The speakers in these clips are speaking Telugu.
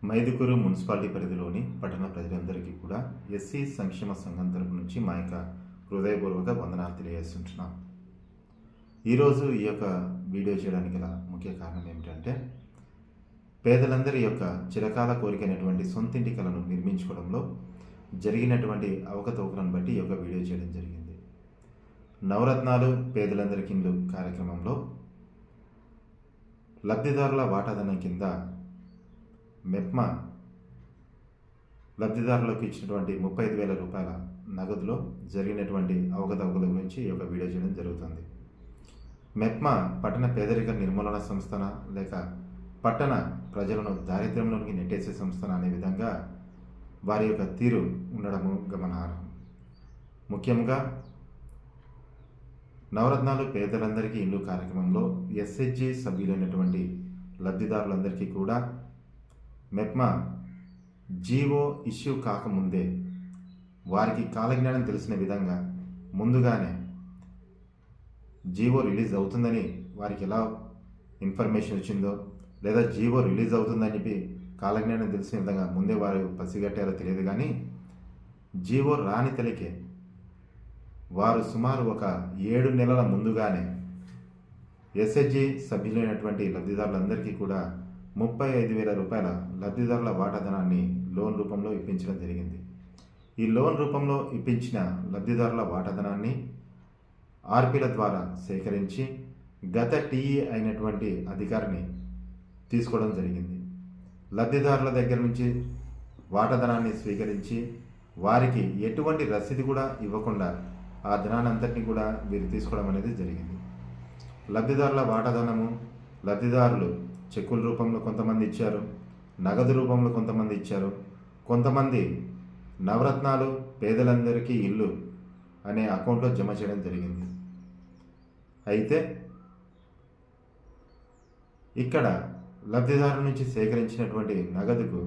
మైదుకూరు మున్సిపాలిటీ పరిధిలోని పట్టణ ప్రజలందరికీ కూడా ఎస్సీ సంక్షేమ సంఘం తరపు నుంచి మా యొక్క హృదయపూర్వక వందనాలు తెలియజేస్తుంటున్నాం. ఈరోజు ఈ యొక్క వీడియో చేయడానికి గల ముఖ్య కారణం ఏమిటంటే, పేదలందరి యొక్క చిరకాల కోరికైనటువంటి సొంతింటి కలను నిర్మించుకోవడంలో జరిగినటువంటి అవకతవకలను బట్టి ఈ యొక్క వీడియో చేయడం జరిగింది. నవరత్నాలు పేదలందరికీ ఇల్లు కార్యక్రమంలో లబ్ధిదారుల వాటాదానం కింద మెప్మా లబ్ధిదారులకు ఇచ్చినటువంటి 35,000 రూపాయల నగదులో జరిగినటువంటి అవకతవకల గురించి ఈ యొక్క వీడియో చేయడం జరుగుతుంది. మెప్మా పట్టణ పేదరిక నిర్మూలన సంస్థన లేక పట్టణ ప్రజలను దారిద్ర్యంలోకి నెట్టేసే సంస్థన అనే విధంగా వారి యొక్క తీరు ఉండడము గమనార్హం. ముఖ్యంగా నవరత్నాలు పేదలందరికీ ఇల్లు కార్యక్రమంలో ఎస్హెచ్జి సభ్యులైనటువంటి లబ్ధిదారులందరికీ కూడా మెప్మా జీవో ఇష్యూ కాకముందే వారికి కాలజ్ఞానం తెలిసిన విధంగా ముందుగానే జీవో రిలీజ్ అవుతుందని వారికి ఎలా ఇన్ఫర్మేషన్ వచ్చిందో, లేదా జీవో రిలీజ్ అవుతుందని చెప్పి కాలజ్ఞానం తెలిసిన విధంగా ముందే వారు పసిగట్టారో తెలియదు, కానీ జీవో రాని తలికే వారు సుమారు ఒక 7 నెలల ముందుగానే ఎస్హెచ్జి సభ్యులైనటువంటి లబ్ధిదారులందరికీ కూడా 35,000 రూపాయల లబ్ధిదారుల వాటాధనాన్ని లోన్ రూపంలో ఇప్పించడం జరిగింది. ఈ లోన్ రూపంలో ఇప్పించిన లబ్ధిదారుల వాటాధనాన్ని ఆర్పీల ద్వారా సేకరించి గత టీఈ అయినటువంటి అధికారిని తీసుకోవడం జరిగింది. లబ్ధిదారుల దగ్గర నుంచి వాటాధనాన్ని స్వీకరించి వారికి ఎటువంటి రసీదు కూడా ఇవ్వకుండా ఆ ధనాన్నంతటినీ కూడా వీరు తీసుకోవడం అనేది జరిగింది. లబ్ధిదారుల వాటాధనము లబ్ధిదారులు చెక్కుల రూపంలో కొంతమంది ఇచ్చారు, నగదు రూపంలో కొంతమంది ఇచ్చారు, కొంతమంది నవరత్నాలు పేదలందరికీ ఇల్లు అనే అకౌంట్లో జమ చేయడం జరిగింది. అయితే ఇక్కడ లబ్ధిదారుల నుంచి సేకరించినటువంటి నగదుకు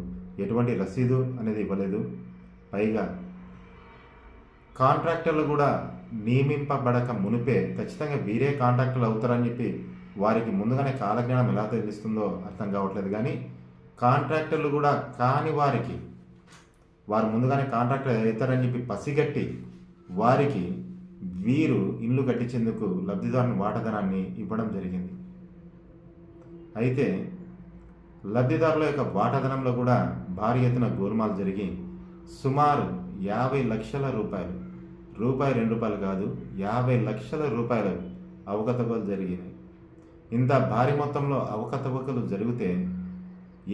ఎటువంటి రసీదు అనేది ఇవ్వలేదు. పైగా కాంట్రాక్టర్లు కూడా నియమింపబడక మునిపే ఖచ్చితంగా వీరే కాంట్రాక్టర్లు అవుతారని చెప్పి వారికి ముందుగానే కాలజ్ఞానం ఎలా తెలుస్తుందో అర్థం కావట్లేదు. కానీ కాంట్రాక్టర్లు కూడా కాని వారికి వారు ముందుగానే కాంట్రాక్టర్ అవుతారని చెప్పి పసిగట్టి వారికి వీరు ఇల్లు కట్టించేందుకు లబ్ధిదారుని వాటాధనాన్ని ఇవ్వడం జరిగింది. అయితే లబ్ధిదారుల యొక్క వాటాధనంలో కూడా భారీ ఎత్తున గోల్మాలు జరిగి సుమారు 50 లక్షల రూపాయలు, రూపాయి 2 రూపాయలు కాదు 50 లక్షల రూపాయలు అవకతవకలు జరిగినాయి. ఇంత భారీ మొత్తంలో అవకతవకలు జరిగితే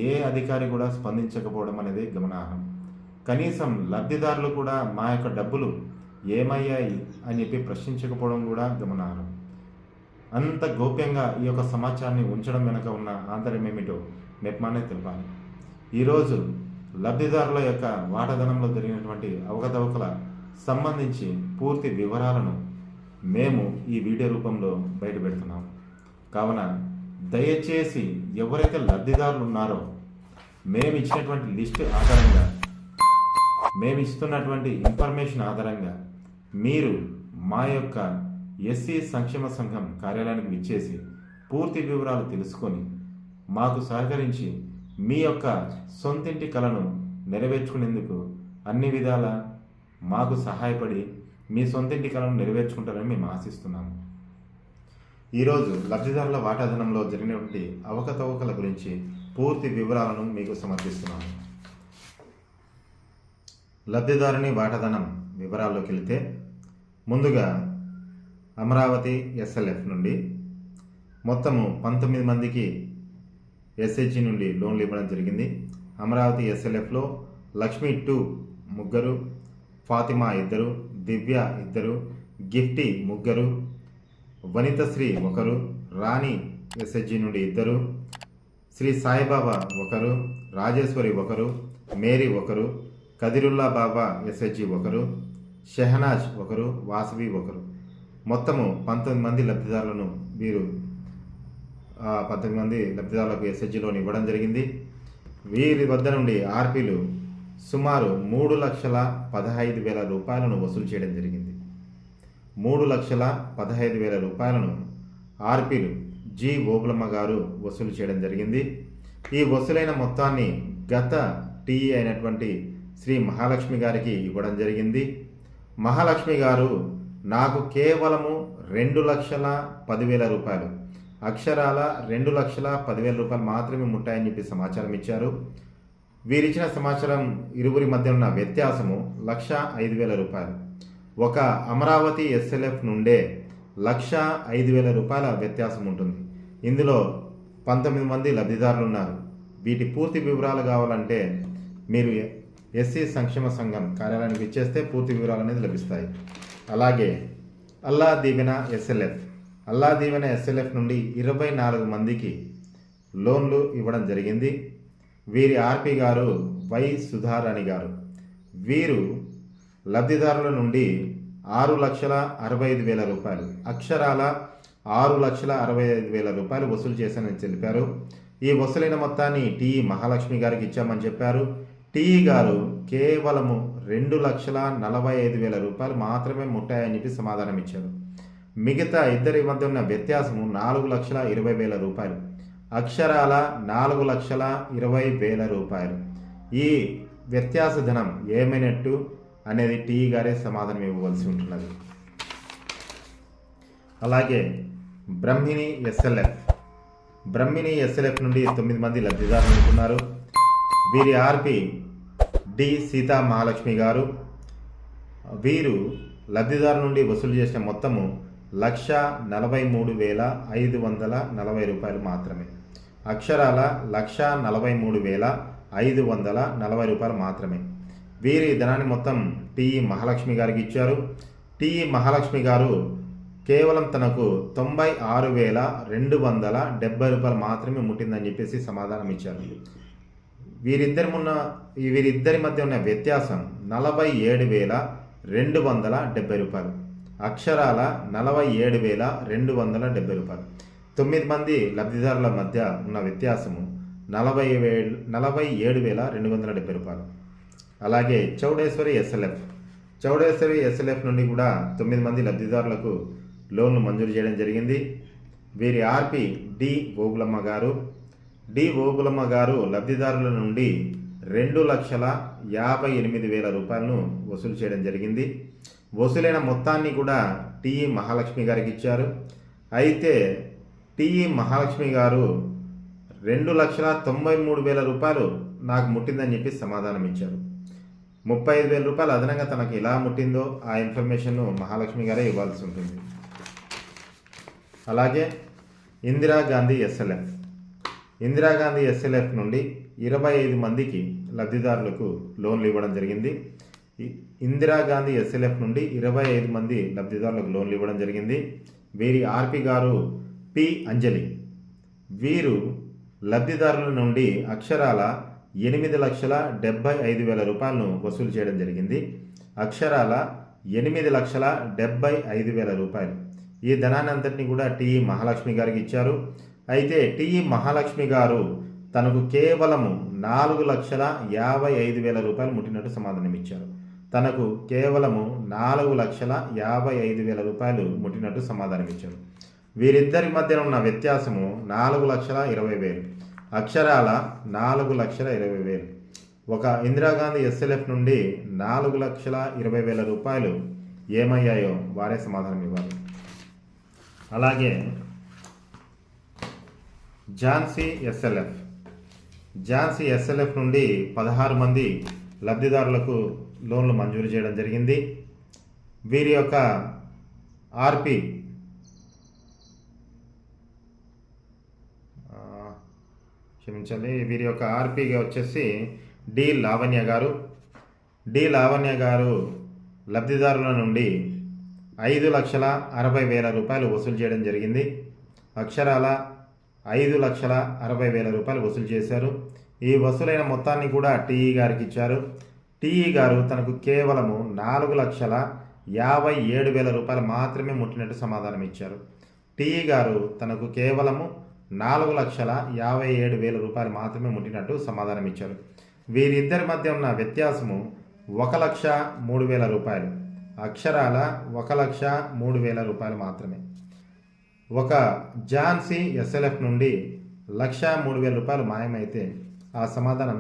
ఏ అధికారి కూడా స్పందించకపోవడం అనేది గమనార్హం. కనీసం లబ్ధిదారులు కూడా మా యొక్క డబ్బులు ఏమయ్యాయి అని చెప్పి ప్రశ్నించకపోవడం కూడా గమనార్హం. అంత గోప్యంగా ఈ యొక్క సమాచారాన్ని ఉంచడం వెనుక ఉన్న ఆంతర్యం ఏమిటో మెప్మానే తెలపాలి. ఈరోజు లబ్ధిదారుల యొక్క వాటాధనంలో జరిగినటువంటి అవకతవకల సంబంధించి పూర్తి వివరాలను మేము ఈ వీడియో రూపంలో బయటపెడుతున్నాం. కావున దయచేసి ఎవరైతే లబ్ధిదారులు ఉన్నారో మేము ఇచ్చినటువంటి లిస్టు ఆధారంగా, మేము ఇస్తున్నటువంటి ఇన్ఫర్మేషన్ ఆధారంగా మీరు మా యొక్క ఎస్సీ సంక్షేమ సంఘం కార్యాలయానికి విచ్చేసి పూర్తి వివరాలు తెలుసుకొని మాకు సహకరించి మీ యొక్క సొంతింటి కలను నెరవేర్చుకునేందుకు అన్ని విధాల మాకు సహాయపడి మీ సొంతింటి కలను నెరవేర్చుకుంటారని మేము ఆశిస్తున్నాము. ఈరోజు లబ్ధిదారుల వాటాధనంలో జరిగినటువంటి అవకతవకల గురించి పూర్తి వివరాలను మీకు సమర్పిస్తున్నాము. లబ్ధిదారుని వాటాధనం వివరాల్లోకి వెళితే, ముందుగా అమరావతి ఎస్ఎల్ఎఫ్ నుండి మొత్తము 19 మందికి ఎస్హెచ్జి నుండి లోన్లు ఇవ్వడం జరిగింది. అమరావతి ఎస్ఎల్ఎఫ్లో లక్ష్మి 2 3, ఫాతిమా 2, దివ్య 2, గిఫ్టీ 3, వనితశ్రీ 1, రాణి ఎస్హెచ్జి నుండి 2, శ్రీ సాయిబాబా 1, రాజేశ్వరి 1, మేరీ 1, కదిరుల్లా బాబా ఎస్హెచ్జి 1, షెహనాజ్ 1, వాసవి 1, మొత్తము 19 మంది లబ్ధిదారులను వీరు 19 మంది లబ్ధిదారులకు ఎస్హెచ్జి లోన్ ఇవ్వడం జరిగింది. వీరి వద్ద నుండి ఆర్పీలు సుమారు 3,15,000 రూపాయలను వసూలు చేయడం జరిగింది. 3,15,000 రూపాయలను ఆర్పీలు జి ఓబులమ్మ గారు వసూలు చేయడం జరిగింది. ఈ వసూలైన మొత్తాన్ని గత టీఈ అయినటువంటి శ్రీ మహాలక్ష్మి గారికి ఇవ్వడం జరిగింది. మహాలక్ష్మి గారు నాకు కేవలము 2,10,000 రూపాయలు, అక్షరాల 2,10,000 రూపాయలు మాత్రమే ముట్టాయని చెప్పి సమాచారం ఇచ్చారు. వీరిచ్చిన సమాచారం ఇరువురి మధ్య ఉన్న వ్యత్యాసము 1,05,000 రూపాయలు. ఒక అమరావతి ఎస్ఎల్ఎఫ్ నుండే 1,05,000 రూపాయల వ్యత్యాసం ఉంటుంది. ఇందులో 19 మంది లబ్ధిదారులు ఉన్నారు. వీటి పూర్తి వివరాలు కావాలంటే మీరు ఎస్సీ సంక్షేమ సంఘం కార్యాలయానికి ఇచ్చేస్తే పూర్తి వివరాలు అనేది లభిస్తాయి. అలాగే అల్లా దీవెన ఎస్ఎల్ఎఫ్ నుండి 24 మందికి లోన్లు ఇవ్వడం జరిగింది. వీరి ఆర్పి గారు వై సుధారాణి గారు. వీరు లబ్ధిదారుల నుండి 6,65,000 రూపాయలు, అక్షరాల 6,65,000 రూపాయలు వసూలు చేశానని తెలిపారు. ఈ వసూలైన మొత్తాన్ని టీఈ మహాలక్ష్మి గారికి ఇచ్చామని చెప్పారు. టీఈ గారు కేవలము 2,45,000 రూపాయలు మాత్రమే ముట్టాయని చెప్పి సమాధానం ఇచ్చారు. మిగతా ఇద్దరి మధ్య ఉన్న వ్యత్యాసము 4,20,000 రూపాయలు, అక్షరాల 4,20,000 రూపాయలు. ఈ వ్యత్యాస ధనం ఏమైనట్టు అనేది టీఈ గారే సమాధానం ఇవ్వవలసి ఉంటున్నది. అలాగే బ్రహ్మిణి ఎస్ఎల్ఎఫ్ నుండి 9 మంది లబ్ధిదారులు ఉంటున్నారు. వీరి ఆర్పి డి సీతా మహాలక్ష్మి గారు. వీరు లబ్ధిదారు నుండి వసూలు చేసిన మొత్తము 1,43,540 రూపాయలు మాత్రమే, అక్షరాల 1,43,540 రూపాయలు మాత్రమే. వీరి ధనాన్ని మొత్తం టీఈ మహాలక్ష్మి గారికి ఇచ్చారు. టీఈ మహాలక్ష్మి గారు కేవలం తనకు 96,270 రూపాయలు మాత్రమే ముట్టిందని చెప్పేసి సమాధానం ఇచ్చారు. వీరిద్దరి మధ్య ఉన్న వ్యత్యాసం 47,270 రూపాయలు, అక్షరాల 47,270 రూపాయలు. 9 మంది లబ్ధిదారుల మధ్య ఉన్న వ్యత్యాసము 47,270 రూపాయలు. అలాగే చౌడేశ్వరి ఎస్ఎల్ఎఫ్ నుండి కూడా 9 మంది లబ్ధిదారులకు లోన్లు మంజూరు చేయడం జరిగింది. వీరి ఆర్పి డి ఓబులమ్మ గారు లబ్ధిదారుల నుండి 2,58,000 రూపాయలను వసూలు చేయడం జరిగింది. వసూలైన మొత్తాన్ని కూడా టీఈ మహాలక్ష్మి గారికి ఇచ్చారు. అయితే టీఈ మహాలక్ష్మి గారు 2,93,000 రూపాయలు నాకు ముట్టిందని చెప్పి సమాధానం ఇచ్చారు. 35,000 రూపాయలు అదనంగా తనకు ఎలా ముట్టిందో ఆ ఇన్ఫర్మేషన్ మహాలక్ష్మి గారే ఇవ్వాల్సి ఉంటుంది. అలాగే ఇందిరాగాంధీ ఎస్ఎల్ఎఫ్ నుండి 25 మందికి లబ్ధిదారులకు లోన్లు ఇవ్వడం జరిగింది. ఇందిరాగాంధీ ఎస్ఎల్ఎఫ్ నుండి 25 మంది లబ్ధిదారులకు లోన్లు ఇవ్వడం జరిగింది. వీరి ఆర్పి గారు పి అంజలి. వీరు లబ్ధిదారుల నుండి అక్షరాల 8,75,000 రూపాయలను వసూలు చేయడం జరిగింది, అక్షరాల 8,75,000 రూపాయలు. ఈ ధనాన్ని అంతటినీ కూడా టీఈ మహాలక్ష్మి గారికి ఇచ్చారు. అయితే టీఈ మహాలక్ష్మి గారు తనకు కేవలము 4,55,000 రూపాయలు ముట్టినట్టు సమాధానం ఇచ్చారు. తనకు కేవలము 4,55,000 రూపాయలు ముట్టినట్టు సమాధానం ఇచ్చారు. వీరిద్దరి మధ్య ఉన్న వ్యత్యాసము 4,20,000, అక్షరాల 4,20,000. ఒక ఇందిరాగాంధీ ఎస్ఎల్ఎఫ్ నుండి 4,20,000 రూపాయలు ఏమయ్యాయో వారే సమాధానం ఇవ్వాలి. అలాగే ఝాన్సీ ఎస్ఎల్ఎఫ్ నుండి 16 మంది లబ్ధిదారులకు లోన్లు మంజూరు చేయడం జరిగింది. వీరి యొక్క ఆర్పి వీరి యొక్క ఆర్పిగా వచ్చేసి డి లావణ్య గారు లబ్ధిదారుల నుండి 5,60,000 రూపాయలు వసూలు చేయడం జరిగింది, అక్షరాల 5,60,000 రూపాయలు వసూలు చేశారు. ఈ వసూలైన మొత్తాన్ని కూడా టీఈ గారికి ఇచ్చారు. టీఈ గారు తనకు కేవలము 4,57,000 రూపాయలు మాత్రమే ముట్టినట్టు సమాధానం ఇచ్చారు. టీఈ గారు తనకు కేవలము 4,57,000 రూపాయలు మాత్రమే ముట్టినట్టు సమాధానం ఇచ్చారు. వీరిద్దరి మధ్య ఉన్న వ్యత్యాసము 1,03,000 రూపాయలు, అక్షరాల 1,03,000 రూపాయలు మాత్రమే. ఒక ఝాన్సీ ఎస్ఎల్ఎఫ్ నుండి 1,03,000 రూపాయలు మాయమైతే ఆ సమాధానం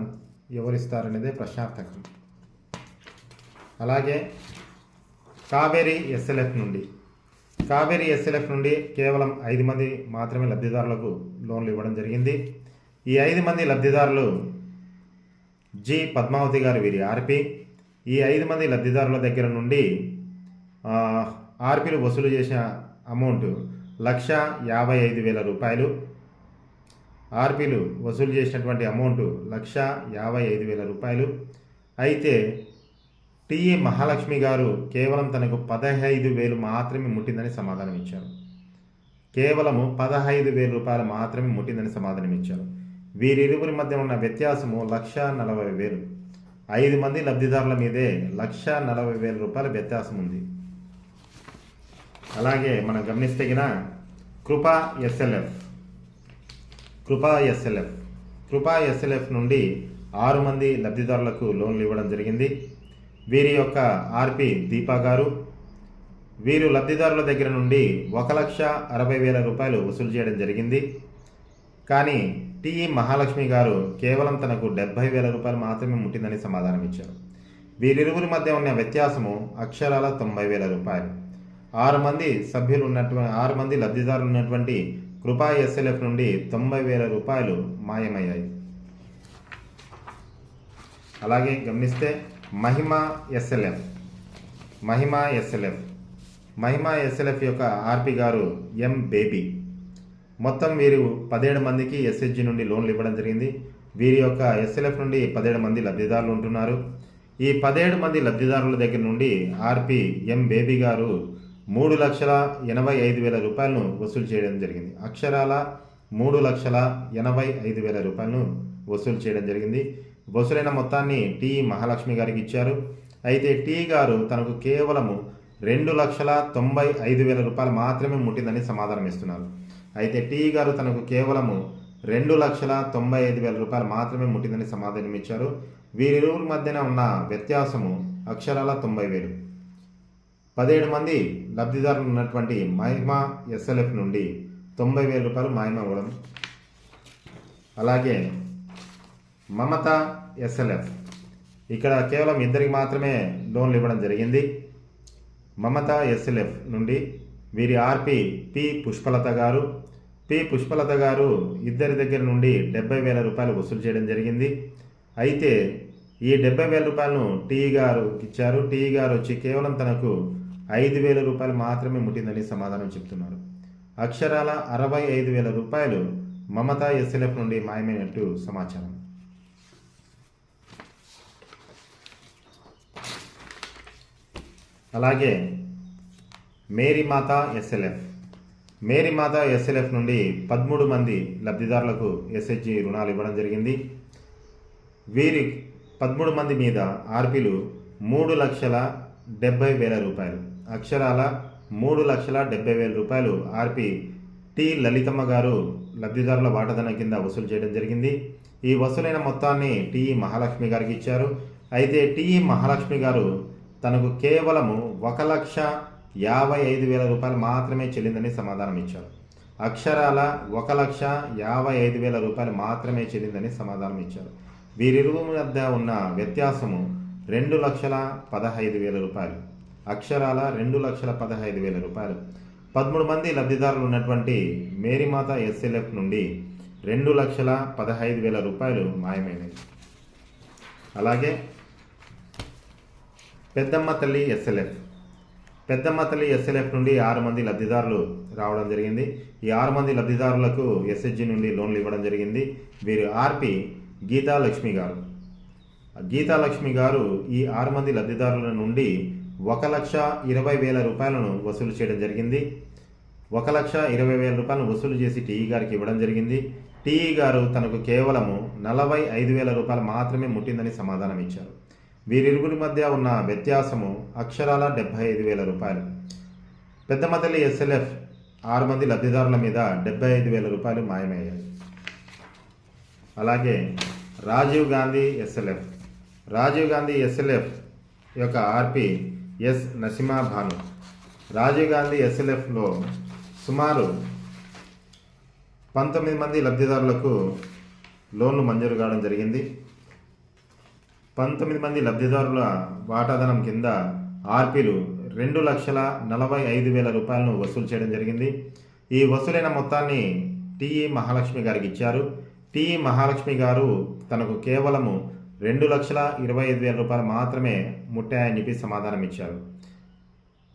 ఎవరిస్తారనేదే ప్రశ్నార్థకం. అలాగే కావేరీ ఎస్ఎల్ఎఫ్ నుండి కేవలం 5 మంది మాత్రమే లబ్ధిదారులకు లోన్లు ఇవ్వడం జరిగింది. ఈ 5 మంది లబ్ధిదారులు జి పద్మావతి గారు, వీరి ఆర్పి. ఈ 5 మంది లబ్ధిదారుల దగ్గర నుండి ఆర్పీలు వసూలు చేసిన అమౌంట్ 1,55,000 రూపాయలు. ఆర్పీలు వసూలు చేసినటువంటి అమౌంట్ 1,55,000 రూపాయలు. అయితే టిఈ మహాలక్ష్మి గారు కేవలం తనకు 15,000 మాత్రమే ముట్టిందని సమాధానం ఇచ్చారు. కేవలము 15,000 రూపాయలు మాత్రమే ముట్టిందని సమాధానం ఇచ్చారు. వీరిరువురి మధ్య ఉన్న వ్యత్యాసము 1,40,000. 5 మంది లబ్ధిదారుల మీదే 1,40,000 రూపాయల వ్యత్యాసం ఉంది. అలాగే మనం గమనిస్తే కృపా ఎస్ఎల్ఎఫ్ నుండి 6 మంది లబ్ధిదారులకు లోన్లు ఇవ్వడం జరిగింది. వీరి యొక్క ఆర్పి దీపా గారు. వీరు లబ్ధిదారుల దగ్గర నుండి 1,60,000 రూపాయలు వసూలు చేయడం జరిగింది. కానీ టిఈ మహాలక్ష్మి గారు కేవలం తనకు 70,000 రూపాయలు మాత్రమే ముట్టిందని సమాధానం ఇచ్చారు. వీరిరువురి మధ్య ఉన్న వ్యత్యాసము అక్షరాల 90,000 రూపాయలు. 6 మంది లబ్ధిదారులు ఉన్నటువంటి కృపా ఎస్ఎల్ఎఫ్ నుండి 90,000 రూపాయలు మాయమయ్యాయి. అలాగే గమనిస్తే మహిమా ఎస్ఎల్ఎఫ్ యొక్క ఆర్పి గారు ఎం బేబీ. మొత్తం వీరు 17 మందికి ఎస్హెచ్జి నుండి లోన్లు ఇవ్వడం జరిగింది. వీరి యొక్క ఎస్ఎల్ఎఫ్ నుండి 17 మంది లబ్ధిదారులు ఉంటున్నారు. ఈ 17 మంది లబ్ధిదారుల దగ్గర నుండి ఆర్పి ఎం బేబీ గారు 3,85,000 రూపాయలను వసూలు చేయడం జరిగింది. అక్షరాల 3,85,000 రూపాయలను వసూలు చేయడం జరిగింది. వసూలైన మొత్తాన్ని టి మహాలక్ష్మి గారికి ఇచ్చారు. అయితే టి గారు తనకు కేవలము 2,95,000 రూపాయలు మాత్రమే ముట్టిందని సమాధానం ఇస్తున్నారు. అయితే టి గారు తనకు కేవలము 2,95,000 రూపాయలు మాత్రమే ముట్టిందని సమాధానం ఇచ్చారు. వీరిరువురి మధ్యన ఉన్న వ్యత్యాసము అక్షరాల 90,000. 17 మంది లబ్ధిదారులు ఉన్నటువంటి మహిమా ఎస్ఎల్ఎఫ్ నుండి 90,000 రూపాయలు మాయమవ్వడం. అలాగే మమతా ఎస్ఎల్ఎఫ్, ఇక్కడ కేవలం 2 మాత్రమే లోన్లు ఇవ్వడం జరిగింది. మమతా ఎస్ఎల్ఎఫ్ నుండి వీరి ఆర్పి పి పుష్పలత గారు ఇద్దరి దగ్గర నుండి 70,000 రూపాయలు వసూలు చేయడం జరిగింది. అయితే ఈ 70,000 రూపాయలను టీ గారు ఇచ్చారు. టీ గారు వచ్చి కేవలం తనకు 5,000 రూపాయలు మాత్రమే ముట్టిందని సమాధానం చెప్తున్నారు. అక్షరాల 65,000 రూపాయలు మమతా ఎస్ఎల్ఎఫ్ నుండి మాయమైనట్టు సమాచారం. అలాగే మేరీమాతా ఎస్ఎల్ఎఫ్ నుండి 13 మంది లబ్ధిదారులకు ఎస్హెచ్జి రుణాలు ఇవ్వడం జరిగింది. వీరి 13 మంది మీద ఆర్పీలు 3,70,000 రూపాయలు, అక్షరాల 3,70,000 రూపాయలు ఆర్పి టి లలితమ్మ గారు లబ్ధిదారుల వాటాదానం కింద వసూలు చేయడం జరిగింది. ఈ వసూలైన మొత్తాన్ని టి మహాలక్ష్మి గారికి ఇచ్చారు. అయితే టి మహాలక్ష్మి గారు తనకు కేవలము 1,55,000 రూపాయలు మాత్రమే చెల్లిందని సమాధానం ఇచ్చారు. అక్షరాల 1,55,000 రూపాయలు మాత్రమే చెల్లిందని సమాధానం ఇచ్చారు. వీరిరువురి మధ్య ఉన్న వ్యత్యాసము 2,15,000 రూపాయలు, అక్షరాల 2,15,000 రూపాయలు. 13 మంది లబ్ధిదారులు ఉన్నటువంటి మేరీమాత ఎస్ఎల్ఎఫ్ నుండి 2,15,000 రూపాయలు మాయమైనవి. అలాగే పెద్దమ్మ తల్లి ఎస్ఎల్ఎఫ్ నుండి 6 మంది లబ్ధిదారులు రావడం జరిగింది. ఈ 6 మంది లబ్ధిదారులకు ఎస్హెచ్జి నుండి లోన్లు ఇవ్వడం జరిగింది. వీరు ఆర్పి గీతాలక్ష్మి గారు ఈ 6 మంది లబ్ధిదారుల నుండి 1,20,000 రూపాయలను వసూలు చేయడం జరిగింది. 1,20,000 రూపాయలను వసూలు చేసి టీఈ గారికి ఇవ్వడం జరిగింది. టీఈ గారు తనకు కేవలము 45,000 రూపాయలు మాత్రమే ముట్టిందని సమాధానం ఇచ్చారు. వీరిరువురి మధ్య ఉన్న వ్యత్యాసము అక్షరాల 75,000 రూపాయలు. పెద్దమ్మ తల్లి ఎస్ఎల్ఎఫ్ 6 మంది లబ్ధిదారుల మీద 75,000 రూపాయలు మాయమయ్యాయి. అలాగే రాజీవ్ గాంధీ ఎస్ఎల్ఎఫ్ యొక్క ఆర్పి ఎస్ నసీమా భాను. రాజీవ్ గాంధీ ఎస్ఎల్ఎఫ్లో సుమారు 19 మంది లబ్ధిదారులకు లోన్లు మంజూరు కావడం జరిగింది. 19 మంది లబ్ధిదారుల వాటాధనం కింద ఆర్పీలు 2,45,000 రూపాయలను వసూలు చేయడం జరిగింది. ఈ వసూలైన మొత్తాన్ని టిఈ మహాలక్ష్మి గారికి ఇచ్చారు. టిఈ మహాలక్ష్మి గారు తనకు కేవలము 2,25,000 రూపాయలు మాత్రమే ముట్టాయని చెప్పి సమాధానం ఇచ్చారు.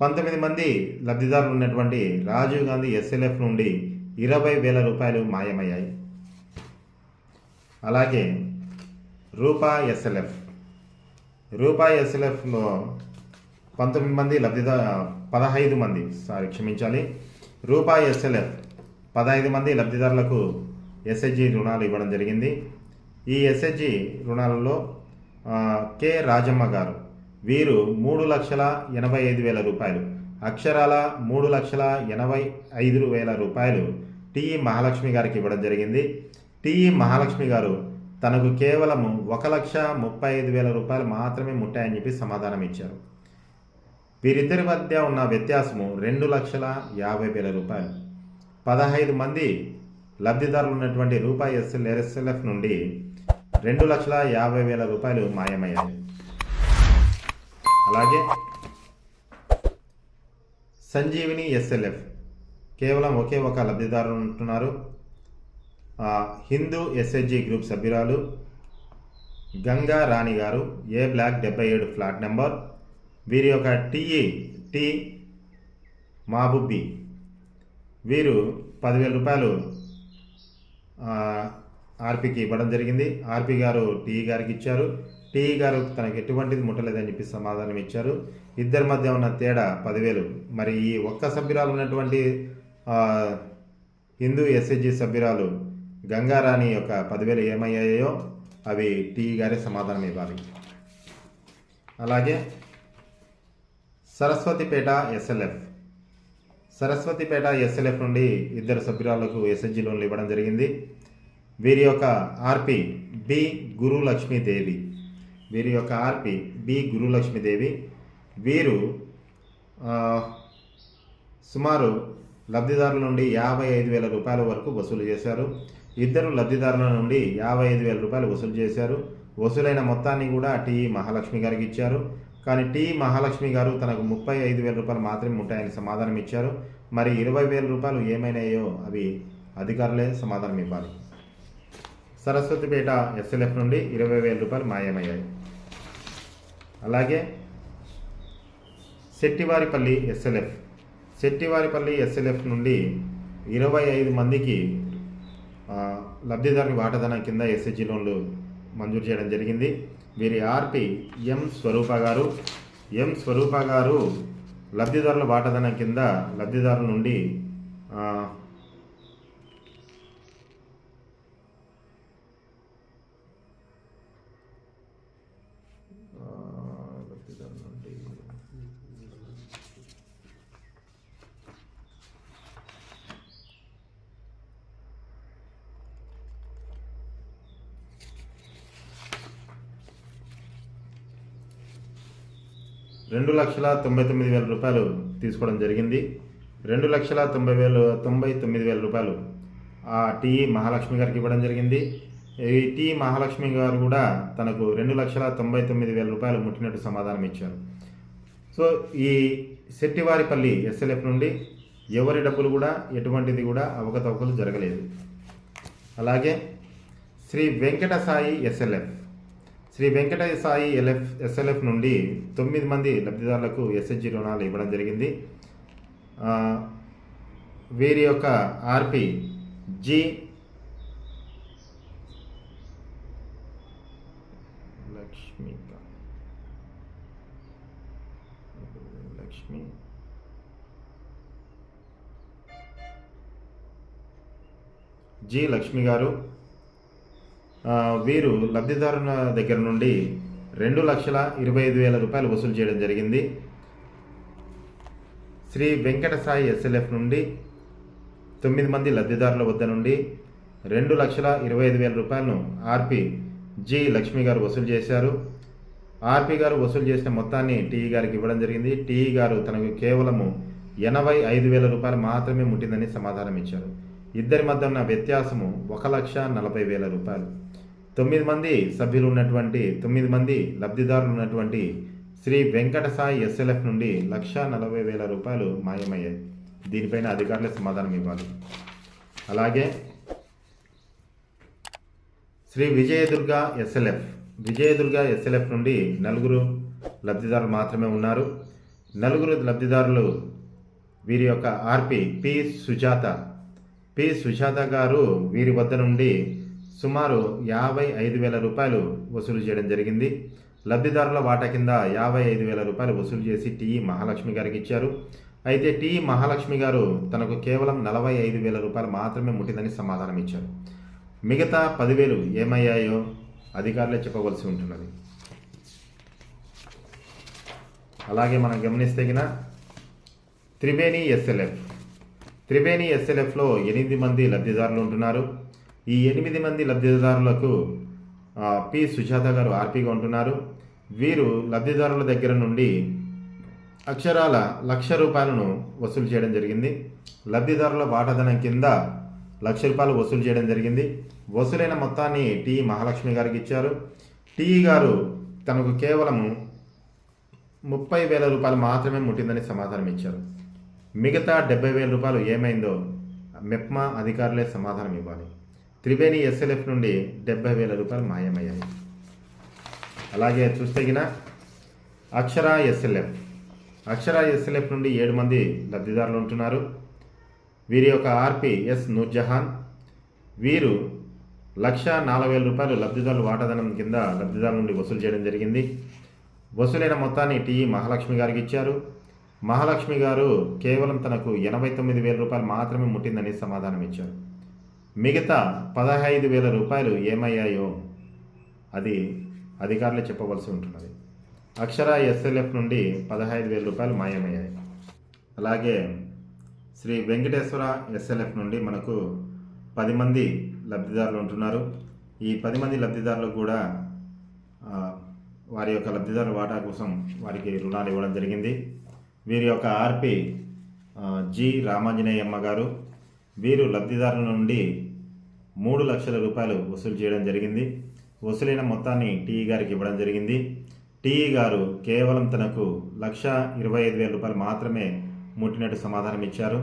19 మంది లబ్ధిదారులు ఉన్నటువంటి రాజీవ్ గాంధీ ఎస్ఎల్ఎఫ్ నుండి 20,000 రూపాయలు మాయమయ్యాయి. అలాగే రూపా ఎస్ఎల్ఎఫ్లో 15 మంది 15 మంది లబ్ధిదారులకు ఎస్హెచ్జి రుణాలు ఇవ్వడం జరిగింది. ఈ ఎస్హెచ్జి రుణాలలో కె రాజమ్మ గారు వీరు 3,85,000 రూపాయలు, అక్షరాల 3,85,000 రూపాయలు టిఈ మహాలక్ష్మి గారికి ఇవ్వడం జరిగింది. టిఈ మహాలక్ష్మి గారు తనకు కేవలం 1,35,000 రూపాయలు మాత్రమే ముట్టాయని చెప్పి సమాధానం ఇచ్చారు. వీరిద్దరి మధ్య ఉన్న వ్యత్యాసము 2,50,000 రూపాయలు. 15 మంది లబ్ధిదారులు ఉన్నటువంటి రూపాయి ఎస్ఎల్ఎఫ్ నుండి 2,50,000 రూపాయలు మాయమయ్యాయి. అలాగే సంజీవిని ఎస్ఎల్ఎఫ్ కేవలం ఒకే ఒక లబ్ధిదారులు ఉంటున్నారు. హిందూ ఎస్హెచ్జి గ్రూప్ సభ్యురాలు గంగా రాణి గారు, ఏ బ్లాక్ 77 ఫ్లాట్ నెంబర్. వీరి యొక్క టి మాబుబ్బి వీరు 10,000 రూపాయలు ఆర్పీకి ఇవ్వడం జరిగింది. ఆర్పీ గారు టీఈ గారికి ఇచ్చారు. టీఈ గారు తనకు ఎటువంటిది ముట్టలేదని చెప్పి సమాధానం ఇచ్చారు. ఇద్దరి మధ్య ఉన్న తేడా 10,000. మరి ఈ ఒక్క సభ్యురాలు ఉన్నటువంటి హిందూ ఎస్హెచ్జి సభ్యురాలు గంగారాణి యొక్క 10,000 ఏమయ్యాయో అవి టీఈ గారే సమాధానం ఇవ్వాలి. అలాగే సరస్వతిపేట ఎస్ఎల్ఎఫ్ నుండి ఇద్దరు సభ్యురాలకు ఎస్హెచ్జి లోన్లు ఇవ్వడం జరిగింది. వీరి యొక్క ఆర్పి బి గురులక్ష్మీదేవి. వీరు సుమారు లబ్ధిదారుల నుండి 55,000 రూపాయల వరకు వసూలు చేశారు. ఇద్దరు లబ్ధిదారుల నుండి 55,000 రూపాయలు వసూలు చేశారు. వసూలైన మొత్తాన్ని కూడా టిఈ మహాలక్ష్మి గారికి ఇచ్చారు. కానీ టిఈ మహాలక్ష్మి గారు తనకు 35,000 రూపాయలు మాత్రమే ముట్టాయని సమాధానం ఇచ్చారు. మరి 20,000 రూపాయలు ఏమైనాయో అవి అధికారులే సమాధానం ఇవ్వాలి. సరస్వతిపేట ఎస్ఎల్ఎఫ్ నుండి 20,000 రూపాయలు మాయమయ్యాయి. అలాగే శెట్టివారిపల్లి ఎస్ఎల్ఎఫ్ నుండి 25 మందికి లబ్ధిదారుని వాటాధనం కింద ఎస్హెచ్జి లోన్లు మంజూరు చేయడం జరిగింది. వీరి ఆర్పి ఎం స్వరూప గారు లబ్ధిదారుల వాటాధనం కింద లబ్ధిదారుల నుండి ₹2,99,000 తీసుకోవడం జరిగింది. 2,99,000 రూపాయలు ఆ టిఈ మహాలక్ష్మి గారికి ఇవ్వడం జరిగింది. ఈ టిఈ మహాలక్ష్మి గారు కూడా తనకు 2,99,000 రూపాయలు ముట్టినట్టు సమాధానం ఇచ్చారు. సో ఈ శెట్టివారిపల్లి ఎస్ఎల్ఎఫ్ నుండి ఎవరి డబ్బులు కూడా ఎటువంటిది కూడా అవకతవకలు జరగలేదు. అలాగే శ్రీ వెంకట సాయి ఎస్ఎల్ఎఫ్ నుండి 9 మంది లబ్ధిదారులకు ఎస్హెచ్జి రుణాలు ఇవ్వడం జరిగింది. వీరి యొక్క ఆర్పి జి లక్ష్మి గారు. వీరు లబ్ధిదారుల దగ్గర నుండి 2,25,000 రూపాయలు వసూలు చేయడం జరిగింది. శ్రీ వెంకట సాయి ఎస్ఎల్ఎఫ్ నుండి 9 మంది లబ్ధిదారుల వద్ద నుండి 2,25,000 రూపాయలను ఆర్పి జి లక్ష్మి గారు వసూలు చేశారు. ఆర్పి గారు వసూలు చేసిన మొత్తాన్ని టీఈ గారికి ఇవ్వడం జరిగింది. టీఈ గారు తనకు కేవలము 85,000 రూపాయలు మాత్రమే ముట్టిందని సమాధానం ఇచ్చారు. ఇద్దరి మధ్య ఉన్న వ్యత్యాసము 1,40,000 రూపాయలు. 9 మంది సభ్యులు ఉన్నటువంటి 9 మంది లబ్ధిదారులు ఉన్నటువంటి శ్రీ వెంకట సాయి ఎస్ఎల్ఎఫ్ నుండి 1,40,000 రూపాయలు మాయమయ్యాయి. దీనిపైన అధికారులే సమాధానం ఇవ్వాలి. అలాగే శ్రీ విజయదుర్గ ఎస్ఎల్ఎఫ్ నుండి 4 లబ్ధిదారులు మాత్రమే ఉన్నారు. 4 లబ్ధిదారులు వీరి యొక్క ఆర్పి పి సుజాత గారు వీరి వద్ద నుండి సుమారు 55,000 రూపాయలు వసూలు చేయడం జరిగింది. లబ్ధిదారుల వాటా కింద 55,000 రూపాయలు వసూలు చేసి టి మహాలక్ష్మి గారికి ఇచ్చారు. అయితే టి మహాలక్ష్మి గారు తనకు కేవలం 45,000 రూపాయలు మాత్రమే ముట్టిందని సమాధానం ఇచ్చారు. మిగతా 10,000 ఏమయ్యాయో అధికారులే చెప్పవలసి ఉంటున్నది. అలాగే మనం గమనిస్తే త్రివేణి ఎస్ఎల్ఎఫ్లో 8 మంది లబ్ధిదారులు ఉంటున్నారు. ఈ 8 మంది లబ్ధిదారులకు పి సుజాత గారు ఆర్పీగా ఉంటున్నారు. వీరు లబ్ధిదారుల దగ్గర నుండి అక్షరాల 1,00,000 రూపాయలను వసూలు చేయడం జరిగింది. లబ్ధిదారుల వాటాధనం కింద 1,00,000 రూపాయలు వసూలు చేయడం జరిగింది. వసూలైన మొత్తాన్ని టి మహాలక్ష్మి గారికి ఇచ్చారు. టి గారు తనకు కేవలము 30,000 రూపాయలు మాత్రమే ముట్టిందని సమాధానం ఇచ్చారు. మిగతా 70,000 రూపాయలు ఏమైందో మెప్మా అధికారులే సమాధానం ఇవ్వాలి. త్రివేణి ఎస్ఎల్ఎఫ్ నుండి 70,000 రూపాయలు మాయమయ్యాయి. అలాగే చూస్తే అక్షర ఎస్ఎల్ఎఫ్ నుండి 7 మంది లబ్ధిదారులు ఉంటున్నారు. వీరి యొక్క ఆర్పి ఎస్ నూర్జహాన్. వీరు 1,04,000 రూపాయలు లబ్ధిదారుల వాటాధనం కింద లబ్ధిదారుల నుండి వసూలు చేయడం జరిగింది. వసూలైన మొత్తాన్ని టి మహాలక్ష్మి గారికి ఇచ్చారు. మహాలక్ష్మి గారు కేవలం తనకు 89,000 రూపాయలు మాత్రమే ముట్టిందని సమాధానం ఇచ్చారు. మిగతా 15,000 రూపాయలు ఏమయ్యాయో అది అధికారులు చెప్పవలసి ఉంటున్నది. అక్షర ఎస్ఎల్ఎఫ్ నుండి 15,000 రూపాయలు మాయమయ్యాయి. అలాగే శ్రీ వెంకటేశ్వర ఎస్ఎల్ఎఫ్ నుండి మనకు 10 మంది లబ్ధిదారులు ఉంటున్నారు. ఈ 10 మంది లబ్ధిదారులు కూడా వారి యొక్క లబ్ధిదారుల వాటా కోసం వారికి రుణాలు ఇవ్వడం జరిగింది. వీరి యొక్క ఆర్పి జి రామాంజనేయమ్మ గారు. వీరు లబ్ధిదారుల నుండి 3 లక్షల రూపాయలు వసూలు చేయడం జరిగింది. వసూలైన మొత్తాన్ని టీ గారికి ఇవ్వడం జరిగింది. టీ గారు కేవలం తనకు 1,25,000 రూపాయలు మాత్రమే ముట్టినట్టు సమాధానం ఇచ్చారు.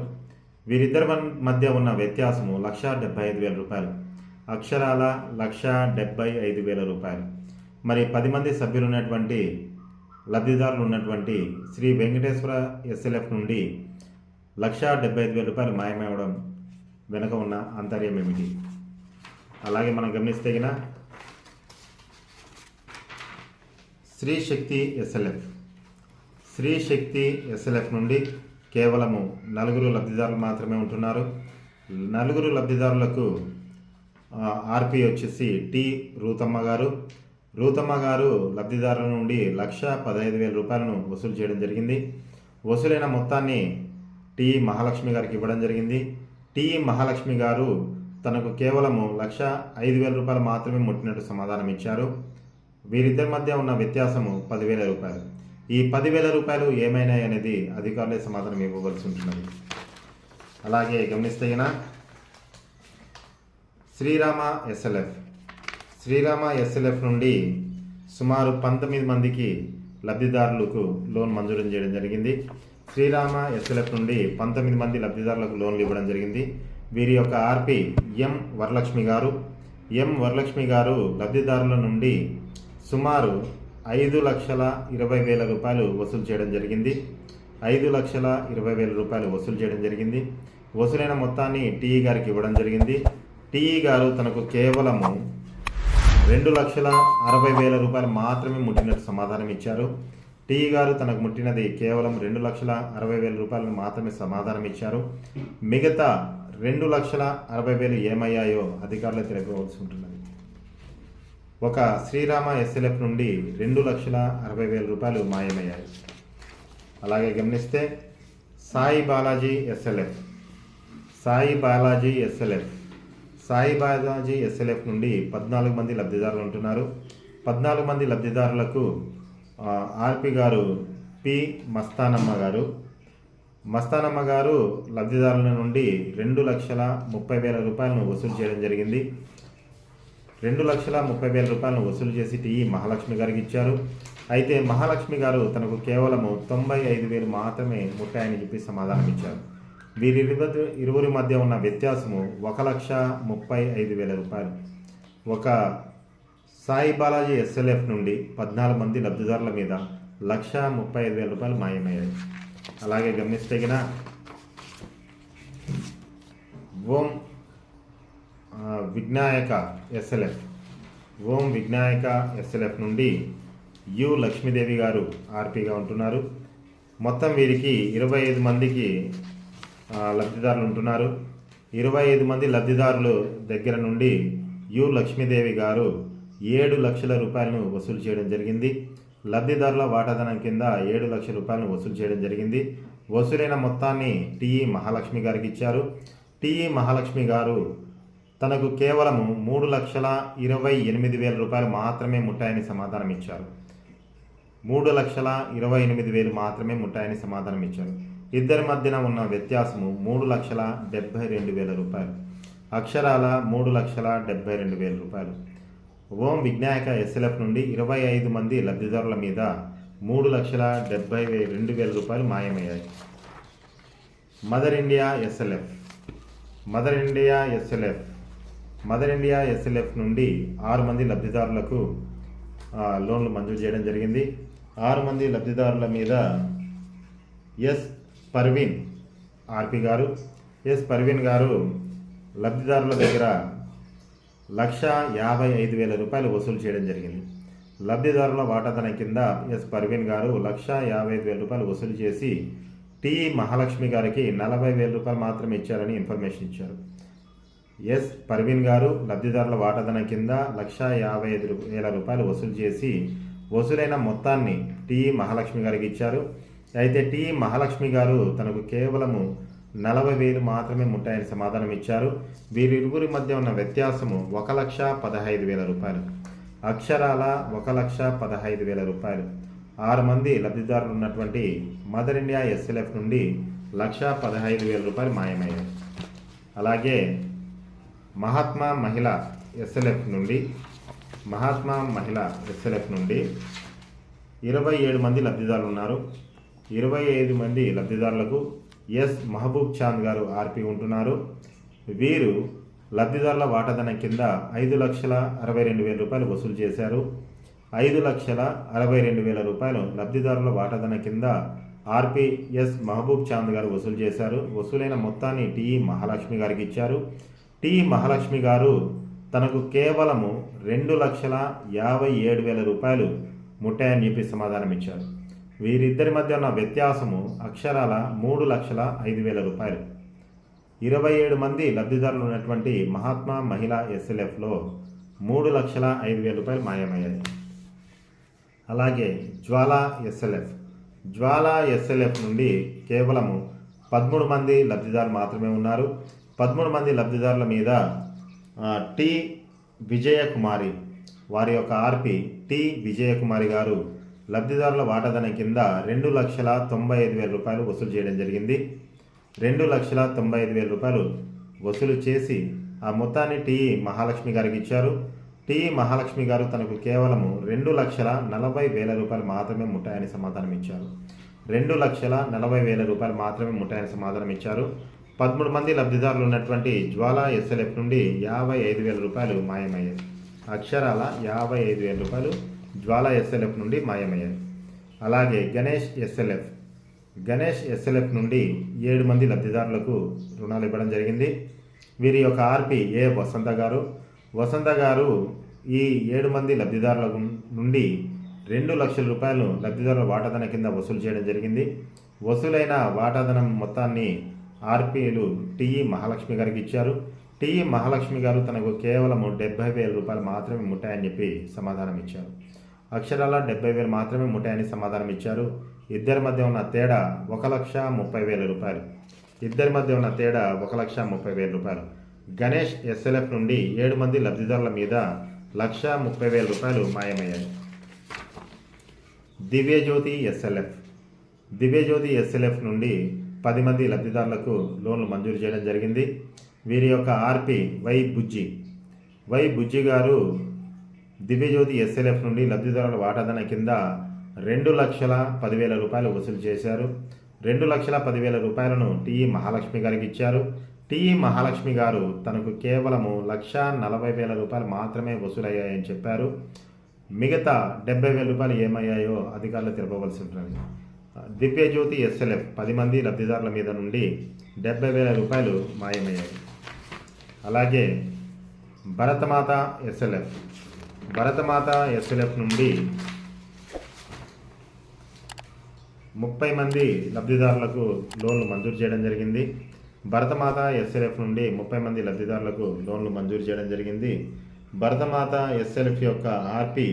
వీరిద్దరి మధ్య ఉన్న వ్యత్యాసము 1,75,000 రూపాయలు. అక్షరాల 1,75,000 రూపాయలు. మరి 10 మంది సభ్యులు ఉన్నటువంటి లబ్ధిదారులు ఉన్నటువంటి శ్రీ వెంకటేశ్వర ఎస్ఎల్ఎఫ్ నుండి 1,75,000 రూపాయలు మాయమవడం వెనుక ఉన్న ఆంతర్యం ఏమిటి? అలాగే మనం గమనిస్తే శ్రీ శక్తి ఎస్ఎల్ఎఫ్ నుండి కేవలము 4 లబ్ధిదారులు మాత్రమే ఉంటున్నారు. 4 లబ్ధిదారులకు ఆర్పి వచ్చేసి టి రూతమ్మ గారు. రూతమ్మ గారు లబ్ధిదారుల నుండి 1,15,000 రూపాయలను వసూలు చేయడం జరిగింది. వసూలైన మొత్తాన్ని టి మహాలక్ష్మి గారికి ఇవ్వడం జరిగింది. టి మహాలక్ష్మి గారు తనకు కేవలము 1,05,000 రూపాయలు మాత్రమే ముట్టినట్టు సమాధానం ఇచ్చారు. వీరిద్దరి మధ్య ఉన్న వ్యత్యాసము 10,000 రూపాయలు. ఈ 10,000 రూపాయలు ఏమైనాయి అనేది అధికారులే సమాధానం ఇవ్వవలసి ఉంటున్నది. అలాగే గమనిస్తే శ్రీరామ ఎస్ఎల్ఎఫ్ నుండి సుమారు 19 మందికి లబ్ధిదారులకు లోన్ మంజూరు చేయడం జరిగింది. శ్రీరామ ఎస్ఎల్ఎఫ్ నుండి 19 మంది లబ్ధిదారులకు లోన్లు ఇవ్వడం జరిగింది. వీరి యొక్క ఆర్పి ఎం వరలక్ష్మి గారు లబ్ధిదారుల నుండి సుమారు 5,20,000 రూపాయలు వసూలు చేయడం జరిగింది. 5,20,000 రూపాయలు వసూలు చేయడం జరిగింది. వసూలైన మొత్తాన్ని టీ గారికి ఇవ్వడం జరిగింది. టీ గారు తనకు కేవలము 2,60,000 రూపాయలు మాత్రమే ముట్టినట్టు సమాధానం ఇచ్చారు. టీ గారు తనకు ముట్టినది కేవలం 2,60,000 రూపాయలు మాత్రమే సమాధానం ఇచ్చారు. మిగతా 2,60,000 ఏమయ్యాయో అధికారులు తెలియవలసి ఉంటున్నది. ఒక శ్రీరామ ఎస్ఎల్ఎఫ్ నుండి 2,60,000 రూపాయలు మాయమయ్యాయి. అలాగే గమనిస్తే సాయి బాలాజీ ఎస్ఎల్ఎఫ్ నుండి 14 మంది లబ్ధిదారులు ఉంటున్నారు. 14 మంది లబ్ధిదారులకు ఆర్పి గారు పి మస్తానమ్మ గారు. మస్తానమ్మ గారు లబ్ధిదారుల నుండి 2,30,000 రూపాయలను వసూలు చేయడం జరిగింది. 2,30,000 రూపాయలను వసూలు చేసి టీఈ మహాలక్ష్మి గారికి ఇచ్చారు. అయితే మహాలక్ష్మి గారు తనకు కేవలము 95,000 మాత్రమే ముట్టాయని చెప్పి సమాధానం ఇచ్చారు. ఇరువురి మధ్య ఉన్న వ్యత్యాసము 1,35,000 రూపాయలు. ఒక సాయి బాలాజీ ఎస్ఎల్ఎఫ్ నుండి 14 మంది లబ్ధిదారుల మీద 1,35,000 రూపాయలు మాయమయ్యాయి. అలాగే గమనిస్తే గిన ఓం విఘ్నాయక ఎస్ఎల్ఎఫ్ నుండి యు లక్ష్మీదేవి గారు ఆర్పీగా ఉంటున్నారు. మొత్తం వీరికి 25 మందికి లబ్ధిదారులు ఉంటున్నారు. 25 మంది లబ్ధిదారులు దగ్గర నుండి యు లక్ష్మీదేవి గారు 7 లక్షల రూపాయలను వసూలు చేయడం జరిగింది. లబ్ధిదారుల వాటాధనం కింద 7 లక్షల రూపాయలను వసూలు చేయడం జరిగింది. వసూలైన మొత్తాన్ని టీఈ మహాలక్ష్మి గారికి ఇచ్చారు. టీఈ మహాలక్ష్మి గారు తనకు కేవలము 3,28,000 రూపాయలు మాత్రమే ముట్టాయని సమాధానం ఇచ్చారు. 3,28,000 మాత్రమే ముట్టాయని సమాధానం ఇచ్చారు. ఇద్దరి మధ్యన ఉన్న వ్యత్యాసము 3,72,000 రూపాయలు. అక్షరాల 3,72,000 రూపాయలు. ఓం విఘ్నాయక ఎస్ఎల్ఎఫ్ నుండి 25 మంది లబ్ధిదారుల మీద 3,72,000 రూపాయలు మాయమయ్యాయి. మదర్ ఇండియా ఎస్ఎల్ఎఫ్ నుండి 6 మంది లబ్ధిదారులకు లోన్లు మంజూరు చేయడం జరిగింది. 6 మంది లబ్ధిదారుల మీద ఎస్ పర్వీన్ ఆర్పి గారు లబ్ధిదారుల దగ్గర 1,55,000 రూపాయలు వసూలు చేయడం జరిగింది. లబ్ధిదారుల వాటాధనం కింద ఎస్ పర్వీన్ గారు 1,55,000 రూపాయలు వసూలు చేసి టీఈ మహాలక్ష్మి గారికి 40,000 రూపాయలు మాత్రమే ఇచ్చారని ఇన్ఫర్మేషన్ ఇచ్చారు. ఎస్ పర్వీన్ గారు లబ్ధిదారుల వాటాధనం కింద 1,55,000 రూపాయలు వసూలు చేసి వసూలైన మొత్తాన్ని టీఈ మహాలక్ష్మి గారికి ఇచ్చారు. అయితే టీఈ మహాలక్ష్మి గారు తనకు కేవలము 40,000 మాత్రమే ముట్టాయని సమాధానం ఇచ్చారు. వీరిరువురి మధ్య ఉన్న వ్యత్యాసము 1,15,000 రూపాయలు. అక్షరాల 1,15,000 రూపాయలు. 6 మంది లబ్ధిదారులు ఉన్నటువంటి మదర్ ఇండియా ఎస్ఎల్ఎఫ్ నుండి 1,15,000 రూపాయలు మాయమయ్యాయి. అలాగే మహాత్మా మహిళా ఎస్ఎల్ఎఫ్ నుండి 27 మంది లబ్ధిదారులు ఉన్నారు. 25 మంది లబ్ధిదారులకు ఎస్ మహబూబ్ చాంద్ గారు ఆర్పి ఉంటున్నారు. వీరు లబ్ధిదారుల వాటాధనం కింద 5,62,000 రూపాయలు వసూలు చేశారు. 5,62,000 రూపాయలు లబ్ధిదారుల వాటాధనం కింద ఆర్పి ఎస్ మహబూబ్ చాంద్ గారు వసూలు చేశారు. వసూలైన మొత్తాన్ని టీఈ మహాలక్ష్మి గారికి ఇచ్చారు. టీఈ మహాలక్ష్మి గారు తనకు కేవలము 2,57,000 రూపాయలు ముట్టాయని చెప్పి సమాధానం ఇచ్చారు. వీరిద్దరి మధ్య ఉన్న వ్యత్యాసము అక్షరాల 3,05,000 రూపాయలు. 27 మంది లబ్ధిదారులు ఉన్నటువంటి మహాత్మా మహిళా ఎస్ఎల్ఎఫ్లో 3,05,000 రూపాయలు మాయమయ్యాయి. అలాగే జ్వాలా ఎస్ఎల్ఎఫ్ నుండి కేవలము 13 మంది లబ్ధిదారులు మాత్రమే ఉన్నారు. 13 మంది లబ్ధిదారుల మీద టి విజయకుమారి వారి యొక్క ఆర్పి టి విజయకుమారి గారు లబ్ధిదారుల వాటాధనం కింద 2,95,000 రూపాయలు వసూలు చేయడం జరిగింది. 2,95,000 రూపాయలు వసూలు చేసి ఆ మొత్తాన్ని టీఈ మహాలక్ష్మి గారికి ఇచ్చారు. టీఈ మహాలక్ష్మి గారు తనకు కేవలము 2,40,000 రూపాయలు మాత్రమే ముట్టాయని సమాధానం ఇచ్చారు. 2,40,000 రూపాయలు మాత్రమే ముట్టాయని సమాధానం ఇచ్చారు. 13 మంది లబ్ధిదారులు ఉన్నటువంటి జ్వాలా ఎస్ఎల్ఎఫ్ నుండి 55,000 రూపాయలు మాయమయ్యాయి. అక్షరాల 55,000 రూపాయలు జ్వాలా ఎస్ఎల్ఎఫ్ నుండి మాయమయ్యాయి. అలాగే గణేష్ ఎస్ఎల్ఎఫ్ నుండి 7 మంది లబ్ధిదారులకు రుణాలు ఇవ్వడం జరిగింది. వీరి యొక్క ఆర్పి ఏ వసంత గారు ఈ 7 మంది లబ్ధిదారుల నుండి 2 లక్షల రూపాయలు లబ్ధిదారుల వాటాధనం కింద వసూలు చేయడం జరిగింది. వసూలైన వాటాధనం మొత్తాన్ని ఆర్పీలు టీఈ మహాలక్ష్మి గారికి ఇచ్చారు. టీఈ మహాలక్ష్మి గారు తనకు కేవలం 70,000 రూపాయలు మాత్రమే ముట్టాయని చెప్పి సమాధానం ఇచ్చారు. అక్షరాల 70,000 మాత్రమే ముట్టాయని సమాధానం ఇచ్చారు. ఇద్దరి మధ్య ఉన్న తేడా 1,30,000 రూపాయలు. 1,30,000 రూపాయలు. గణేష్ ఎస్ఎల్ఎఫ్ నుండి 7 మంది లబ్ధిదారుల మీద 1,30,000 రూపాయలు మాయమయ్యాయి. దివ్యజ్యోతి ఎస్ఎల్ఎఫ్ నుండి 10 మంది లబ్ధిదారులకు లోన్లు మంజూరు చేయడం జరిగింది. వీరి యొక్క ఆర్పి వై బుజ్జి గారు దివ్యజ్యోతి ఎస్ఎల్ఎఫ్ నుండి లబ్ధిదారుల వాటాదాన కింద 2,10,000 రూపాయలు వసూలు చేశారు. 2,10,000 రూపాయలను టిఈ మహాలక్ష్మి గారికి ఇచ్చారు. టిఈ మహాలక్ష్మి గారు తనకు కేవలము 1,40,000 రూపాయలు మాత్రమే వసూలయ్యాయని చెప్పారు. మిగతా 70,000 రూపాయలు ఏమయ్యాయో అధికారులు తెలుపవలసి ఉంటుంది. దివ్యజ్యోతి ఎస్ఎల్ఎఫ్ 10 మంది లబ్ధిదారుల మీద నుండి 70,000 రూపాయలు మాయమయ్యాయి. అలాగే భరతమాత ఎస్ఎల్ఎఫ్ నుండి 30 మంది లబ్ధిదారులకు లోన్లు మంజూరు చేయడం జరిగింది. భరతమాత ఎస్ఎల్ఎఫ్ నుండి 30 మంది లబ్ధిదారులకు లోన్లు మంజూరు చేయడం జరిగింది. భరతమాత ఎస్ఎల్ఎఫ్ యొక్క ఆర్పి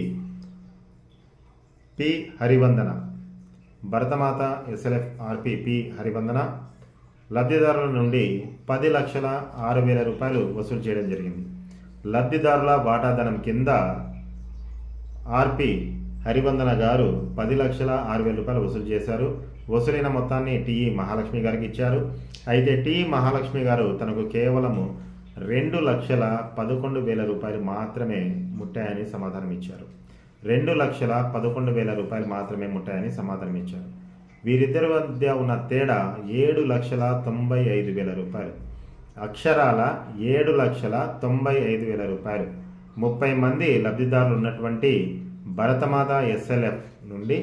పి హరివందన. భరతమాత ఎస్ఎల్ఎఫ్ ఆర్పి పి హరివందన లబ్ధిదారుల నుండి 10,06,000 రూపాయలు వసూలు చేయడం జరిగింది. లబ్ధిదారుల వాటాధనం కింద ఆర్పి హరివందన గారు 10,06,000 రూపాయలు వసూలు చేశారు. వసూలైన మొత్తాన్ని టిఈ మహాలక్ష్మి గారికి ఇచ్చారు. అయితే టిఈ మహాలక్ష్మి గారు తనకు కేవలము 2,11,000 రూపాయలు మాత్రమే ముట్టాయని సమాధానం ఇచ్చారు. 2,11,000 రూపాయలు మాత్రమే ముట్టాయని సమాధానం ఇచ్చారు. వీరిద్దరి మధ్య ఉన్న తేడా 7,95,000 రూపాయలు. అక్షరాల 7,95,000 రూపాయలు. 30 మంది లబ్ధిదారులు ఉన్నటువంటి భరతమాత ఎస్ఎల్ఎఫ్ నుండి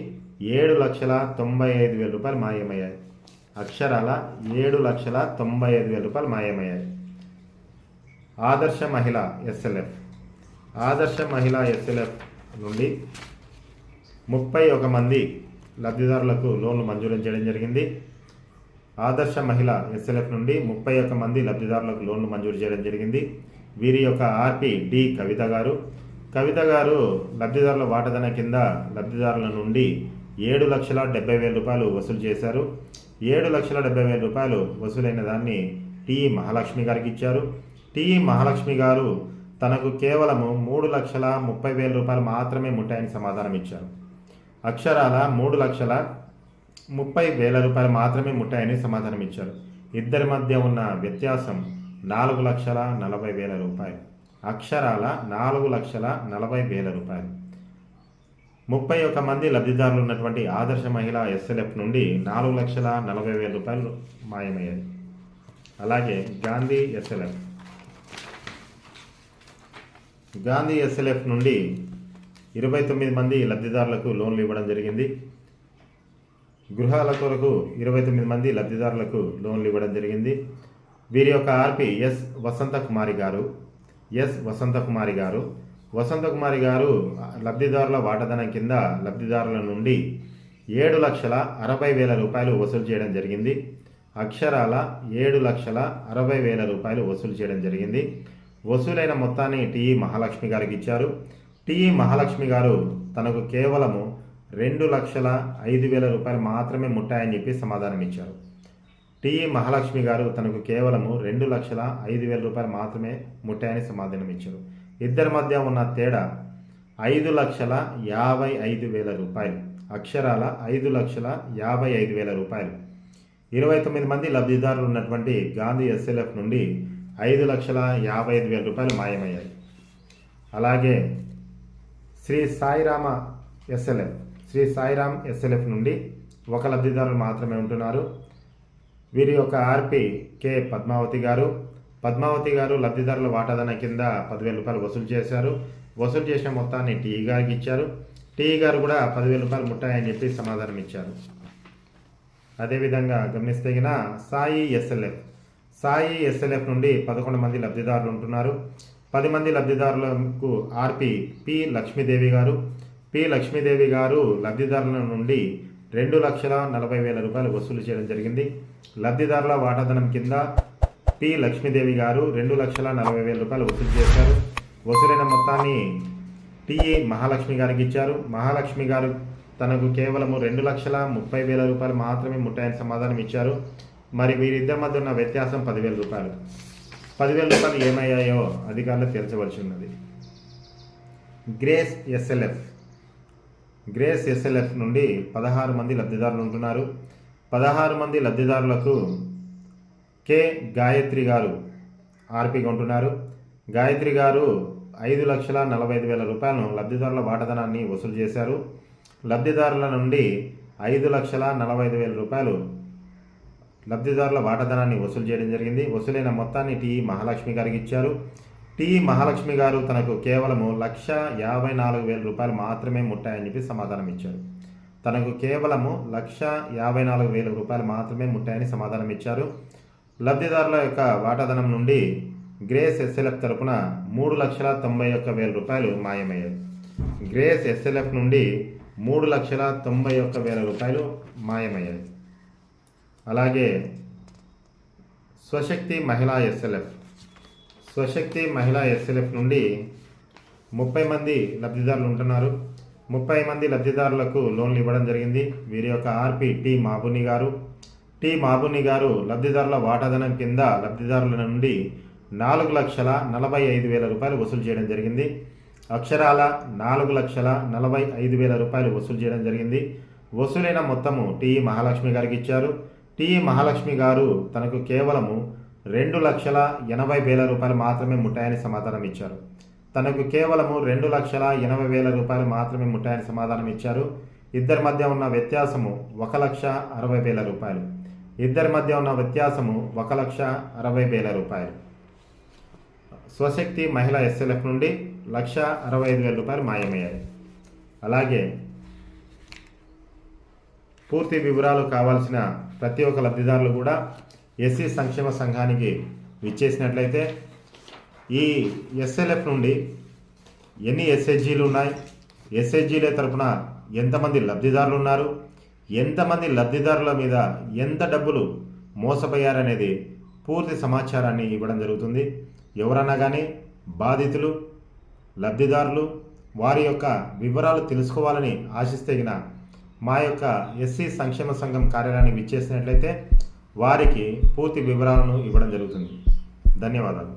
7,95,000 రూపాయలు మాయమయ్యాయి. అక్షరాల 7,95,000 రూపాయలు మాయమయ్యాయి. ఆదర్శ మహిళా ఎస్ఎల్ఎఫ్ నుండి 31 మంది లబ్ధిదారులకు లోన్లు మంజూరు చేయడం జరిగింది. ఆదర్శ మహిళా ఎస్ఎల్ఎఫ్ నుండి 31 మంది లబ్ధిదారులకు లోన్లు మంజూరు చేయడం జరిగింది. వీరి యొక్క ఆర్పి డి కవిత గారు లబ్ధిదారుల వాటాదాన కింద లబ్ధిదారుల నుండి 7,70,000 రూపాయలు వసూలు చేశారు. 7,70,000 రూపాయలు వసూలైన దాన్ని టిఈ మహాలక్ష్మి గారికి ఇచ్చారు. టిఈ మహాలక్ష్మి గారు తనకు కేవలము 3,30,000 రూపాయలు మాత్రమే ముట్టాయని సమాధానం ఇచ్చారు. అక్షరాల 3,30,000 రూపాయలు మాత్రమే ముట్టాయని సమాధానం ఇచ్చారు. ఇద్దరి మధ్య ఉన్న వ్యత్యాసం 4,40,000 రూపాయలు. అక్షరాల 4,40,000 రూపాయలు. 31 మంది లబ్ధిదారులు ఉన్నటువంటి ఆదర్శ మహిళా ఎస్ఎల్ఎఫ్ నుండి 4,40,000 రూపాయలు మాయమయ్యాయి. అలాగే గాంధీ ఎస్ఎల్ఎఫ్ నుండి 29 మంది లబ్ధిదారులకు లోన్లు ఇవ్వడం జరిగింది. గృహాల కొరకు 29 మంది లబ్ధిదారులకు లోన్లు ఇవ్వడం జరిగింది. వీరి యొక్క ఆర్పి ఎస్ వసంతకుమారి గారు లబ్ధిదారుల వాటాదానం కింద లబ్ధిదారుల నుండి 7,60,000 రూపాయలు వసూలు చేయడం జరిగింది. అక్షరాల 7,60,000 రూపాయలు వసూలు చేయడం జరిగింది. వసూలైన మొత్తాన్ని టిఈ మహాలక్ష్మి గారికి ఇచ్చారు. టిఈ మహాలక్ష్మి గారు తనకు కేవలము 2,05,000 రూపాయలు మాత్రమే ముట్టాయని చెప్పి సమాధానం ఇచ్చారు. టిఈ మహాలక్ష్మి గారు తనకు కేవలము 2,05,000 రూపాయలు మాత్రమే ముట్టాయని సమాధానం ఇచ్చారు. ఇద్దరి మధ్య ఉన్న తేడా 5,55,000 రూపాయలు. అక్షరాల 5,55,000 రూపాయలు. 29 మంది లబ్ధిదారులు ఉన్నటువంటి గాంధీ ఎస్ఎల్ఎఫ్ నుండి 5,55,000 రూపాయలు మాయమయ్యాయి. అలాగే శ్రీ సాయిరామ్ ఎస్ఎల్ఎఫ్ నుండి 1 లబ్ధిదారులు మాత్రమే ఉంటున్నారు. వీరి యొక్క ఆర్పి కె పద్మావతి గారు లబ్ధిదారుల వాటాదాన కింద 10,000 రూపాయలు వసూలు చేశారు. వసూలు చేసిన మొత్తాన్ని టీఈ గారికి ఇచ్చారు. టీఈ గారు కూడా 10,000 రూపాయలు ముట్టాయని చెప్పి సమాధానం ఇచ్చారు. అదేవిధంగా గమనిస్తే సాయి ఎస్ఎల్ఎఫ్ నుండి 11 మంది లబ్ధిదారులు ఉంటున్నారు. 10 మంది లబ్ధిదారులకు ఆర్పి పి లక్ష్మీదేవి గారు లబ్ధిదారుల నుండి 2,40,000 రూపాయలు వసూలు చేయడం జరిగింది. లబ్ధిదారుల వాటాధనం కింద పి లక్ష్మీదేవి గారు 2,40,000 రూపాయలు వసూలు చేశారు. వసూలైన మొత్తాన్ని టిఈ మహాలక్ష్మి గారికి ఇచ్చారు. మహాలక్ష్మి గారు తనకు కేవలము 2,30,000 రూపాయలు మాత్రమే ముట్టాయని సమాధానం ఇచ్చారు. మరి వీరిద్దరి మధ్య ఉన్న వ్యత్యాసం 10,000 రూపాయలు. 10,000 రూపాయలు ఏమయ్యాయో అధికారులు తేల్చవలసి ఉన్నది. గ్రేస్ ఎస్ఎల్ఎఫ్ నుండి 16 మంది లబ్ధిదారులు ఉంటున్నారు. 16 మంది లబ్ధిదారులకు కె గాయత్రి గారు ఆర్పిగా ఉంటున్నారు. గాయత్రి గారు 5,45,000 రూపాయలను లబ్ధిదారుల వాటాదానాన్ని వసూలు చేశారు. లబ్ధిదారుల నుండి 5,45,000 రూపాయలు లబ్ధిదారుల వాటాదానాన్ని వసూలు చేయడం జరిగింది. వసూలైన మొత్తాన్ని టి మహాలక్ష్మి గారికి ఇచ్చారు. టి మహాలక్ష్మి గారు తనకు కేవలము 1,54,000 రూపాయలు మాత్రమే ముట్టాయని చెప్పి సమాధానం ఇచ్చారు. తనకు కేవలము 1,54,000 రూపాయలు మాత్రమే ముట్టాయని సమాధానం ఇచ్చారు. లబ్ధిదారుల యొక్క వాటాదానం నుండి గ్రేస్ ఎస్ఎల్ఎఫ్ తరపున 3,91,000 రూపాయలు మాయమయ్యాయి. గ్రేస్ ఎస్ఎల్ఎఫ్ నుండి 3,91,000 రూపాయలు మాయమయ్యాయి. అలాగే స్వశక్తి మహిళా ఎస్ఎల్ఎఫ్ నుండి 30 మంది లబ్ధిదారులు ఉంటున్నారు. 30 మంది లబ్ధిదారులకు లోన్లు ఇవ్వడం జరిగింది. వీరి యొక్క ఆర్పి టి మాబుని గారు లబ్ధిదారుల వాటాదానం కింద లబ్ధిదారుల నుండి 4,45,000 రూపాయలు వసూలు చేయడం జరిగింది. అక్షరాల 4,45,000 రూపాయలు వసూలు చేయడం జరిగింది. వసూలైన మొత్తము టి మహాలక్ష్మి గారికి ఇచ్చారు. టి మహాలక్ష్మి గారు తనకు కేవలము 2,80,000 రూపాయలు మాత్రమే ముట్టాయని సమాధానం ఇచ్చారు. తనకు కేవలము 2,80,000 రూపాయలు మాత్రమే ముట్టాయని సమాధానం ఇచ్చారు. ఇద్దరి మధ్య ఉన్న వ్యత్యాసము 1,60,000 రూపాయలు. 1,60,000 రూపాయలు. స్వశక్తి మహిళా ఎస్ఎల్ఎఫ్ నుండి 1,65,000 రూపాయలు మాయమయ్యాయి. అలాగే పూర్తి వివరాలు కావాల్సిన ప్రతి ఒక్క లబ్ధిదారులు కూడా ఎస్సీ సంక్షేమ సంఘానికి విచ్చేసినట్లయితే ఈ ఎస్ఎల్ఎఫ్ నుండి ఎన్ని ఎస్హెచ్జీలు ఉన్నాయి, ఎస్హెచ్జీల తరపున ఎంతమంది లబ్ధిదారులు ఉన్నారు, ఎంతమంది లబ్ధిదారుల మీద ఎంత డబ్బులు మోసపోయారనేది పూర్తి సమాచారాన్ని ఇవ్వడం జరుగుతుంది. ఎవరన్నా కానీ బాధితులు లబ్ధిదారులు వారి యొక్క వివరాలు తెలుసుకోవాలని ఆశిస్తగిన మా యొక్క ఎస్సీ సంక్షేమ సంఘం కార్యాలయానికి విచ్చేసినట్లయితే వారికి పూర్తి వివరాలను ఇవ్వడం జరుగుతుంది. ధన్యవాదాలు.